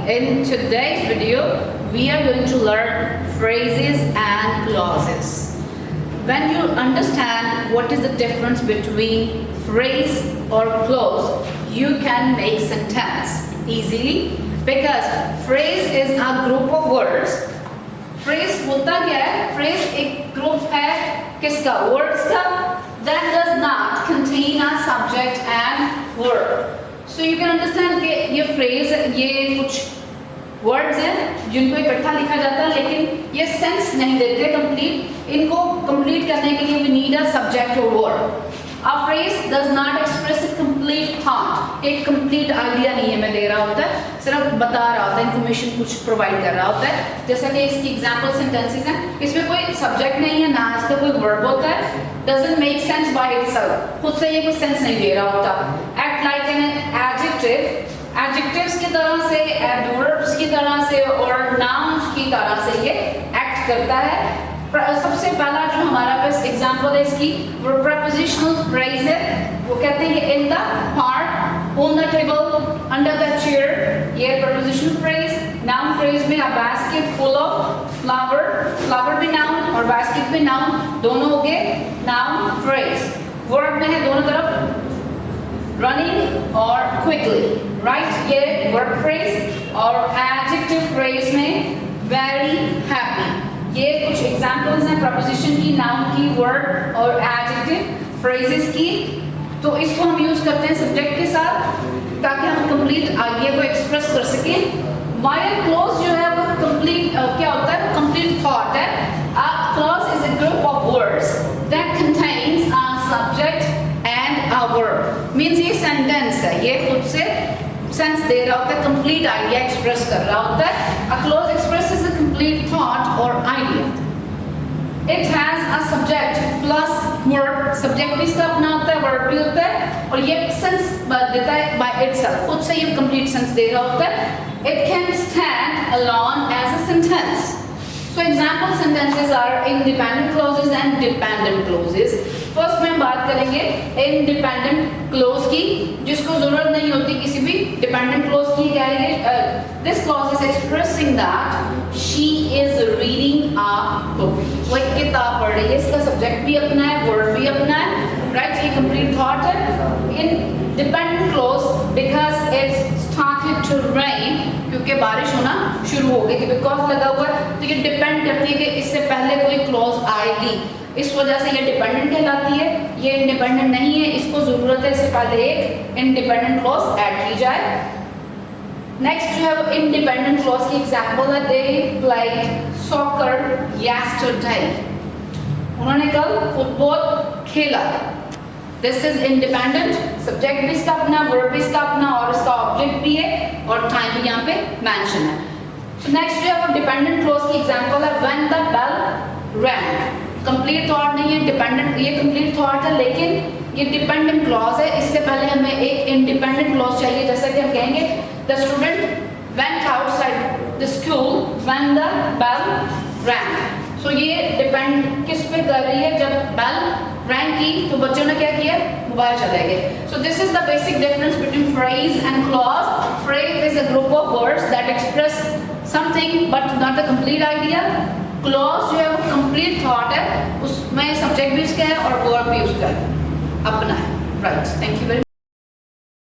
In today's video, we are going to learn phrases and clauses. When you understand what is the difference between phrase or clause, you can make sentence easily because phrase is a group of words. Phrase होता क्या है? Phrase एक group है किसका? Words का that does not contain a subject and verb. So you can understand कि ये phrase ये कुछ words हैं जिनको इकट्ठा लिखा जाता है लेकिन ये sense नहीं देते complete. इनको complete करने के लिए we need a subject or verb. A phrase does not express a complete thought. एक complete idea नहीं है मैं दे रहा होता है, सिर्फ बता रहा होता है, information कुछ provide कर रहा होता है. जैसा कि इसकी example sentences हैं, इसमें कोई subject नहीं है, ना इसका कोई verb होता है. Doesn't make sense by itself. खुद से ये कोई sense नहीं दे रहा होता. Act like an adjective. Adjectives की तरह से, adverbs की तरह से और nouns की तरह से ये act करता है. सबसे पहला जो हमारा पास एग्जांपल है इसकी वो prepositional phrase है. वो कहते हैं in the park, on the table, under the chair. ये prepositional phrase. Noun phrase में a basket full of flower. Flower भी noun और basket भी noun, दोनों हो गए noun phrase. Verb में है दोनों तरफ running और quickly, right? ये verb phrase और adjective phrase में very happy. ये कुछ एग्जाम्पल्स हैं प्रपोजिशन की, नाउन की, वर्ब और एडजेक्टिव फ्रेजेस की. तो इसको हम यूज करते हैं सब्जेक्ट के साथ ताकि हम कंप्लीट आइडिया को एक्सप्रेस कर सकें. वाइल क्लॉज जो है वो कंप्लीट क्या होता है? वो कंप्लीट थॉट है. A clause is a group of words that contains a subject and a verb. Means ये सेंटेंस है, ये खुद से सेंस दे रहा होता है, कंप्लीट आइडिया एक्सप्रेस कर रहा होता है. A clause expresses a complete thought or idea. It has a subject plus verb. Subject भी इसका अपना होता है, verb भी होता है और ये sense देता है by itself. खुद से ये complete sense दे रहा होता है. It can stand alone as a sentence. So example sentences are independent clauses and dependent clauses. First में बात करेंगे इंडिपेंडेंट क्लोज की, जिसको जरूरत नहीं होती किसी भी डिपेंडेंट क्लोज की. क्या है? This clause is expressing that she is reading a book. वो एक किताब पढ़ रही है. इसका सब्जेक्ट भी अपना है, वर्ब भी अपना है, राइट? ये कंप्लीट थॉट है. In dependent clause because it's started to rain, क्योंकि बारिश होना शुरू हो गई, बिकॉज लगा हुआ है तो ये डिपेंड करती है कि इससे पहले कोई क्लॉज आएगी, इस वजह से ये डिपेंडेंट कहलाती है. ये इंडिपेंडेंट नहीं है, इसको जरूरत है इससे पहले एक इंडिपेंडेंट क्लॉज ऐड की जाए. नेक्स्ट जो है वो इंडिपेंडेंट क्लॉज की एग्जांपल है. They played soccer yesterday. उन्होंने कल फुटबॉल खेला. This is independent. सब्जेक्ट भी इसका अपना, वर्ब भी इसका अपना और इसका ऑब्जेक्ट भी है और टाइम भी यहाँ पे मेंशन है. सो नेक्स्ट जो है वो डिपेंडेंट क्लॉज की एग्जांपल है. When the bell rang. Complete thought नहीं है, डिपेंडेंट, ये कंप्लीट थॉट है लेकिन ये डिपेंडेंट क्लॉज है. इससे पहले हमें एक इंडिपेंडेंट क्लॉज चाहिए. जैसा कि हम कहेंगे the student went outside the school when the bell rang. So ये डिपेंड किस पे कर रही है? जब बेल रैंग की तो बच्चों ने क्या किया? मोबाइल चलाए गए. So this is the basic difference between phrase and clause. Phrase is a group of words that express something but not a complete idea. Clause जो है वो कंप्लीट थॉट है, उसमें सब्जेक्ट भी उसका है और वर्ब भी उसका है, अपना है, right? Thank you very much.